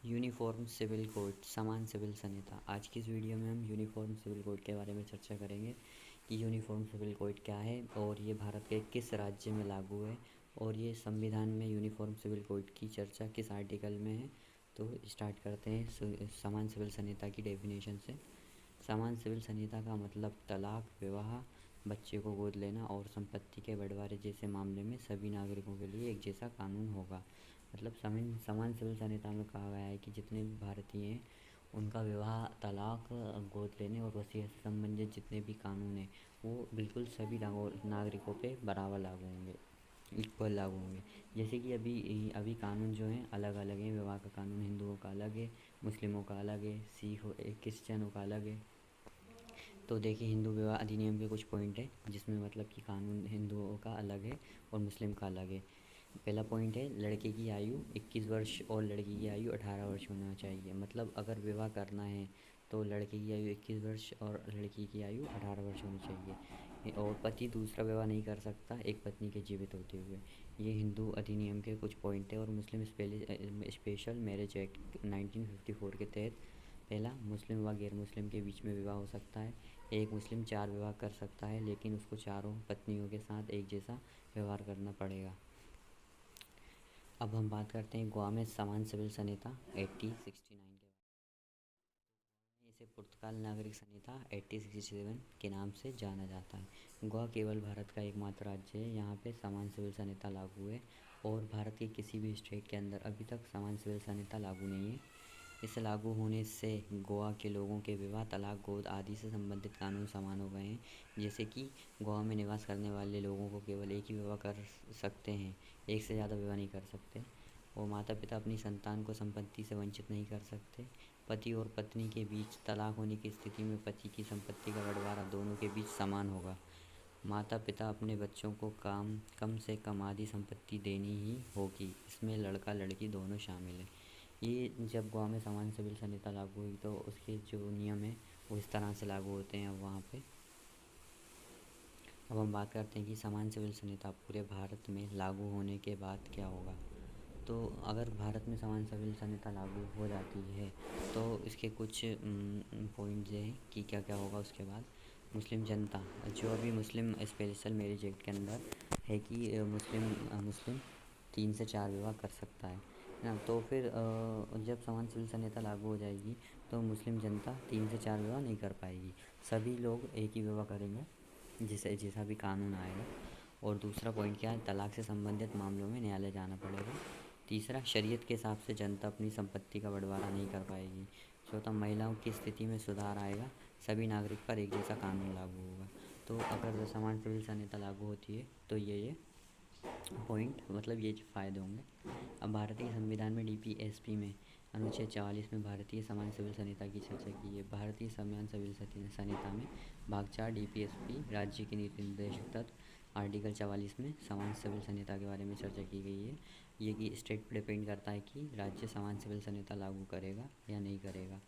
Uniform civil code समान civil संहिता। आज की इस वीडियो में हम यूनिफॉर्म सिविल कोड के बारे में चर्चा करेंगे कि यूनिफॉर्म सिविल कोड क्या है और ये भारत के किस राज्य में लागू है और ये संविधान में यूनिफॉर्म सिविल कोड की चर्चा किस आर्टिकल में है। तो स्टार्ट करते हैं समान सिविल संहिता की डेफिनेशन से। समान सिविल संहिता का मतलब तलाक, विवाह, बच्चे को गोद लेना और संपत्ति के बंटवारे जैसे मामले में सभी नागरिकों के लिए एक जैसा कानून होगा। मतलब समान सिविल संहिता में कहा गया है कि जितने भी भारतीय हैं उनका विवाह, तलाक, गोद लेने और वसीयत से संबंधित जितने भी कानून हैं वो बिल्कुल सभी नागरिकों पे बराबर लागू होंगे, इक्वल लागू होंगे। जैसे कि अभी कानून जो हैं अलग अलग हैं। विवाह का कानून हिंदुओं का अलग है, मुस्लिमों का अलग है, क्रिश्चियनों का अलग है। तो देखिए, हिंदू विवाह अधिनियम के कुछ पॉइंट है जिसमें मतलब कि कानून हिंदुओं का अलग है और मुस्लिम का अलग है। पहला पॉइंट है, लड़के की आयु 21 वर्ष और लड़की की आयु 18 वर्ष होना चाहिए। मतलब अगर विवाह करना है तो लड़के की आयु 21 वर्ष और लड़की की आयु 18 वर्ष होनी चाहिए और पति दूसरा विवाह नहीं कर सकता एक पत्नी के जीवित होते हुए। ये हिंदू अधिनियम के कुछ पॉइंट है। और मुस्लिम स्पेशल मैरिज एक्ट 1954 के तहत पहला, मुस्लिम व गैर मुस्लिम के बीच में विवाह हो सकता है। एक मुस्लिम 4 विवाह कर सकता है लेकिन उसको चारों पत्नियों के साथ एक जैसा व्यवहार करना पड़ेगा। अब हम बात करते हैं गोवा में समान सिविल संहिता 1869 के बारे में। इसे पुर्तगाल नागरिक संहिता 1867 के नाम से जाना जाता है। गोवा केवल भारत का एकमात्र राज्य है यहाँ पे समान सिविल संहिता लागू है और भारत के किसी भी स्टेट के अंदर अभी तक समान सिविल संहिता लागू नहीं है। इसे लागू होने से गोवा के लोगों के विवाह, तलाक, गोद आदि से संबंधित कानून समान हो गए हैं। जैसे कि गोवा में निवास करने वाले लोगों को केवल एक ही विवाह कर सकते हैं, एक से ज़्यादा विवाह नहीं कर सकते। और माता पिता अपनी संतान को संपत्ति से वंचित नहीं कर सकते। पति और पत्नी के बीच तलाक होने की स्थिति में पति की संपत्ति का बंटवारा दोनों के बीच समान होगा। माता पिता अपने बच्चों को कम से कम आधी संपत्ति देनी ही होगी। इसमें लड़का लड़की दोनों शामिल हैं। ये जब गोवा में समान सिविल संहिता लागू हुई तो उसके जो नियम हैं वो इस तरह से लागू होते हैं अब वहाँ पे। अब हम बात करते हैं कि समान सिविल संहिता पूरे भारत में लागू होने के बाद क्या होगा। तो अगर भारत में समान सिविल संहिता लागू हो जाती है तो इसके कुछ पॉइंट्स हैं कि क्या क्या होगा उसके बाद। मुस्लिम जनता, जो अभी मुस्लिम स्पेशल मैरिज एक्ट के अंदर है कि मुस्लिम 3 से 4 विवाह कर सकता है ना। तो फिर जब समान सिविल संहिता लागू हो जाएगी तो मुस्लिम जनता 3 से 4 विवाह नहीं कर पाएगी। सभी लोग एक ही विवाह करेंगे जैसा भी कानून आएगा। और दूसरा पॉइंट क्या है, तलाक से संबंधित मामलों में न्यायालय जाना पड़ेगा। तीसरा, शरीयत के हिसाब से जनता अपनी संपत्ति का बंटवारा नहीं कर पाएगी। चौथा, महिलाओं की स्थिति में सुधार आएगा। सभी नागरिक पर एक जैसा कानून लागू होगा। तो अगर समान सिविल संहिता लागू होती है तो ये पॉइंट मतलब ये फ़ायदे होंगे। अब भारतीय संविधान में DPSP में अनुच्छेद 44 में भारतीय समान सिविल संहिता की चर्चा की है। भारतीय समान सिविल संहिता में भाग 4 DPSP राज्य के नीति निर्देशक तत्व आर्टिकल 44 में समान सिविल संहिता के बारे में चर्चा की गई है। ये कि स्टेट पर डिपेंड करता है कि राज्य समान सिविल संहिता लागू करेगा या नहीं करेगा।